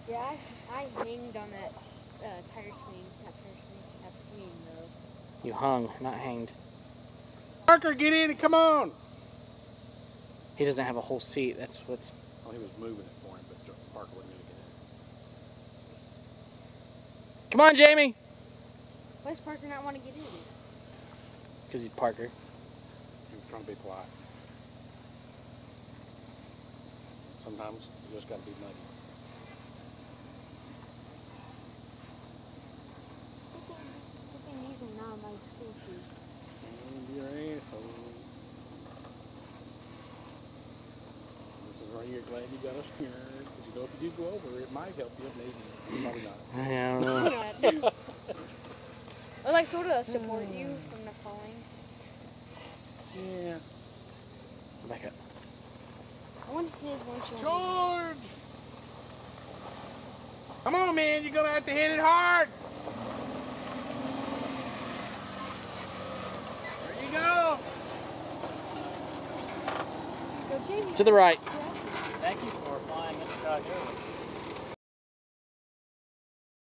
Yeah, I hanged on that tire swing. Not tire swing, that swing though. You hung, not hanged. Parker, get in and come on! He doesn't have a whole seat. That's what's. Well, he was moving it for him, but Parker wasn't going to get in. Come on, Jamie! Why does Parker not want to get in? Because he's Parker. He was trying to be quiet. Sometimes you just got to be muddy. Good thing these are not my school shoes. You're an asshole. This is why you're glad you got a skirt. Because you know if you do go over, it might help you, maybe. Probably not. I don't know. Or like sort of support you from the falling. Yeah. Back up. I want his one show. George! Come on, man. You're going to have to hit it hard. There you go. Go, Jamie. To the right. Thank you for flying in Chicago.